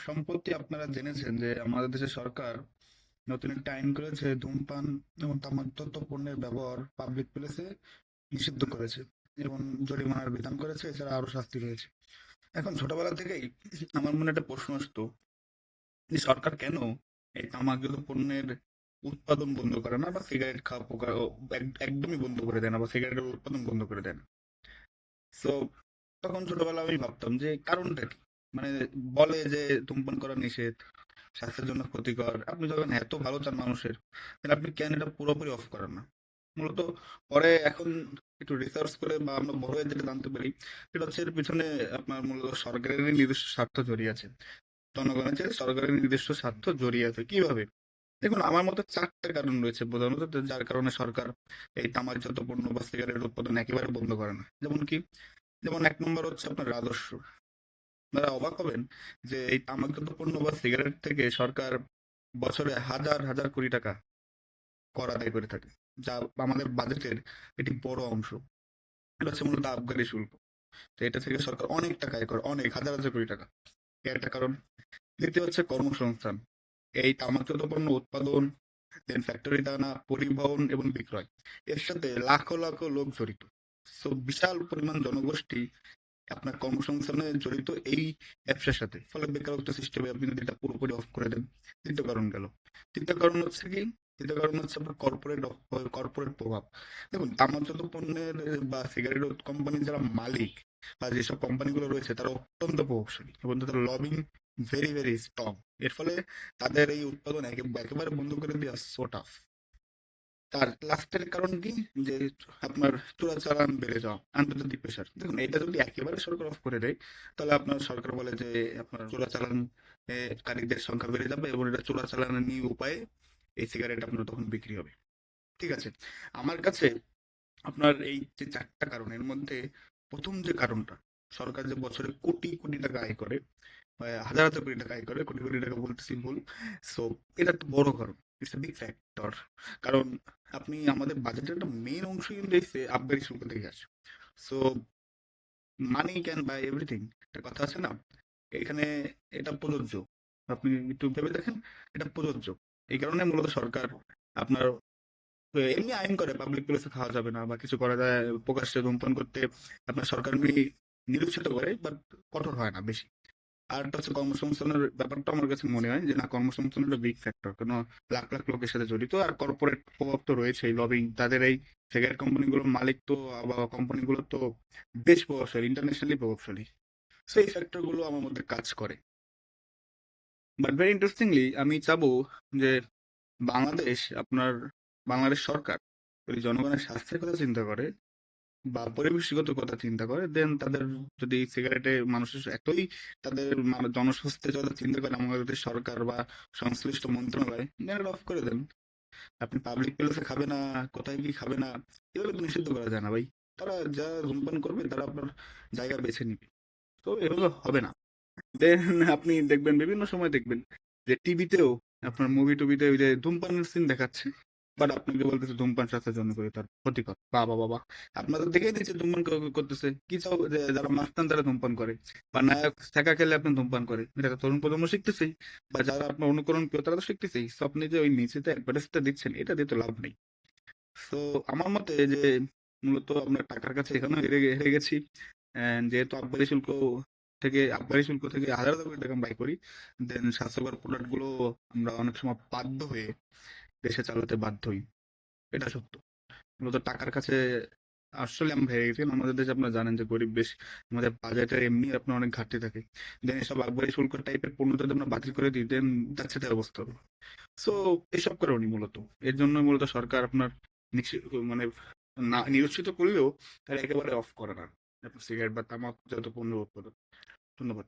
সম্প্রতি আপনারা জেনেছেন যে আমাদের দেশের সরকার নতুন একটা আইন করেছে, ধূমপান এবং তামাকজাত পণ্যের ব্যবহার পাবলিক প্লেসে নিষিদ্ধ করেছে এবং জরিমানার বিধান করেছে। এছাড়া আরো শাস্তি রয়েছে। এখন ছোটবেলা থেকেই আমার মনে একটা প্রশ্ন আসতো যে সরকার কেন এই তামাকজাত পণ্যের উৎপাদন বন্ধ করে না, বা সিগারেট খাওয়া একদমই বন্ধ করে দেয় না, বা সিগারেটের উৎপাদন বন্ধ করে দেয় না। সো তখন ছোটবেলা আমি ভাবতাম যে কারণটা কি। মানে বলে যে ধূমপান করা নিষেধ, স্বাস্থ্যের জন্য ক্ষতিকর। আপনি যখন এত ভালো চান মানুষের, তাহলে আপনি কেন এটা পুরোপুরি অফ করেন না? মূলত পরে এখন একটু রিসার্চ করে বা আমরা বড় হয়ে যেটা জানতে পারি, সেটা হচ্ছে এর পিছনে আপনার মূলত সরকারেরই নিজস্ব স্বার্থ জড়িয়ে আছে। জনগণের চেয়ে সরকারের নিজস্ব স্বার্থ জড়িয়ে আছে। কিভাবে? দেখুন, আমার মতে ৪ টা কারণ রয়েছে প্রধানত, যার কারণে সরকার এই তামাকজাত পণ্য বা সিগারেটের উৎপাদন একেবারে বন্ধ করে না। যেমন কি? যেমন ১ নম্বর হচ্ছে আপনার রাজস্ব। আপনারা অবাক হবেন যে এই তামাকজাত পণ্য বা সিগারেট থেকে সরকার বছরে হাজার হাজার কোটি টাকা কর আদায় করে থাকে, যা আমাদের বাজেটের একটি বড় অংশ। এটা হচ্ছে মূলত আবগারি শুল্ক। তো এটা থেকে সরকার অনেক টাকা আয় করে, অনেক হাজার হাজার কোটি টাকা। এর একটা কারণ। দ্বিতীয় হচ্ছে কর্মসংস্থান। এই তামাকজাত পণ্য উৎপাদন, দেন ফ্যাক্টরিতে আনা, পরিবহন এবং বিক্রয়, এর সাথে লাখো লাখো লোক জড়িত। সো বিশাল পরিমাণ জনগোষ্ঠী আপনার কর্মসংস্থানে জড়িত এই ব্যবসার সাথে। ফলে বেকারত্ব সৃষ্টি হবে আপনি যদি এটা পুরোপুরি অফ করে দেন। দ্বিতীয় কারণ গেল। তৃতীয় কারণ হচ্ছে কি? তৃতীয় কারণ হচ্ছে আপনার কর্পোরেট প্রভাব। দেখুন, তামাকজাত পণ্যের বা সিগারেট কোম্পানির যারা মালিক বা যেসব কোম্পানিগুলো রয়েছে, তারা অত্যন্ত প্রভাবশালী এবং তাদের লবিং ভেরি ভেরি স্ট্রং। এর ফলে তাদের এই উৎপাদন একেবারে বন্ধ করে দেওয়া সো টাফ। তার লাস্টের কারণ কি? যে আপনার চোরাচালান বেড়ে যাওয়া, আন্তর্জাতিক প্রেশার। দেখুন, এটা যদি একেবারে সরকার অফ করে দেয়, তাহলে আপনার সরকার বলে যে আপনার চোরাচালান কারীদের সংখ্যা বেড়ে যাবে এবং এটা চোরাচালানি উপায়ে এই সিগারেট আপনার তখন বিক্রি হবে। ঠিক আছে? আমার কাছে আপনার এই যে ৪ টা কারণের মধ্যে প্রথম যে কারণটা, সরকার যে বছরে কোটি কোটি টাকা আয় করে, হাজার হাজার কোটি টাকা আয় করে, কোটি কোটি টাকা বলতেছি ভুল। সো এটা একটা বড় কারণ, ইটস এ বিগ ফ্যাক্টর। কারণ আপনি আমাদের বাজেটের একটা মেইন অংশ কিন্তু এই আবগারি শুল্ক থেকে আসে। So money can buy everything, একটা কথা আছে না? এখানে এটা প্রযোজ্য। আপনি একটু ভেবে দেখেন, এটা প্রযোজ্য। এই কারণে মূলত সরকার আপনার এমনি আইন করে পাবলিক প্লেসে খাওয়া যাবে না বা কিছু করা যায়, প্রকাশ্যে ধূমপান করতে আপনার সরকার এমনি নিরুৎসাহিত করে, বাট কঠোর হয় না বেশি। আর একটা হচ্ছে কর্মসংস্থানের ব্যাপারটা আমার কাছে মনে হয় যে না, কর্মসংস্থান একটা বিগ ফ্যাক্টর। কারণ লাখ লাখ লোকের সাথে জড়িত, আর কর্পোরেট প্রভাব তো রয়েছেই, লবিং। তাদের এই সিগারেট কোম্পানিগুলোর মালিক তো বা কোম্পানিগুলো তো বেশ প্রভাবশালী, ইন্টারন্যাশনালি প্রভাবশালী। সো এই ফ্যাক্টর গুলো আমার মধ্যে কাজ করে। বাট ভেরি ইন্টারেস্টিংলি আমি চাবো যে বাংলাদেশ আপনার বাংলাদেশ সরকার যদি জনগণের স্বাস্থ্যের কথা চিন্তা করে বা পরিবেশগত কথা চিন্তা করে, দেন তাদের যদি সিগারেটে মানুষের এতই তাদের জনস্বাস্থ্যের কথা চিন্তা করে আমাদের সরকার বা সংশ্লিষ্ট মন্ত্রণালয়, দেন অফ করে দেন। আপনি পাবলিক প্লেসে খাবে না, কোথায় কি খাবে না, এগুলো তো নিষিদ্ধ করা যায় না ভাই। তারা যা ধূমপান করবে তারা আপনার জায়গা বেছে নিবে। তো এগুলো হবে না। দেন আপনি দেখবেন, বিভিন্ন সময় দেখবেন যে টিভিতেও আপনার মুভি টুভিতে ওই যে ধূমপানের সিন দেখাচ্ছে, বাট আপনাকে বলতেছে ধূমপান স্বাস্থ্যের জন্য করে তার ক্ষতিকর। বাবা বাবা, আপনাদের দেখেই দিচ্ছে ধূমপান করতেছে। কি চাও যে যারা মাস্তান তারা ধূমপান করে, বা নায়ক ছ্যাঁকা খেলে আপনি ধূমপান করে, এটা তো তরুণ প্রজন্ম শিখতেছেই, বা যারা আপনার অনুকরণ করে তারা তো শিখতেছেই। So আপনি যে ওই নিচেতে অ্যাডভার্টাইজটা দিচ্ছেন, এটা দিয়ে তো লাভ নেই। সো আমার মতে যে মূলত আমরা টাকার কাছে এখানেও হেরে হেরে গেছি। অ্যান্ড যেহেতু আবগারি শুল্ক থেকে হাজার হাজার কোটি টাকা আমরা ব্যয় করি, দেন স্বাস্থ্যকর প্রোডাক্ট গুলো আমরা অনেক সময় বাধ্য হয়ে দেশে চালাতে বাধ্য হই। এটা সত্য। মূলত টাকার কাছে আসলে আমরা হেরে গেছি। কারণ আমাদের দেশে আপনারা জানেন যে গরিব দেশ, আমাদের বাজেটের এমনি আপনার অনেক ঘাটতি থাকে। দেন এসব আবগারি শুল্ক টাইপের পণ্য যদি আমরা বাতিল করে দিই, দেন যাচ্ছে তাই অবস্থা হবে। সো এসব কারণেই মূলত, এর জন্য মূলত সরকার আপনার মানে না নিরুৎসাহিত করলেও তারা একেবারে অফ করে না সিগারেট বা তামাক জাত পণ্য উৎপাদন। ধন্যবাদ।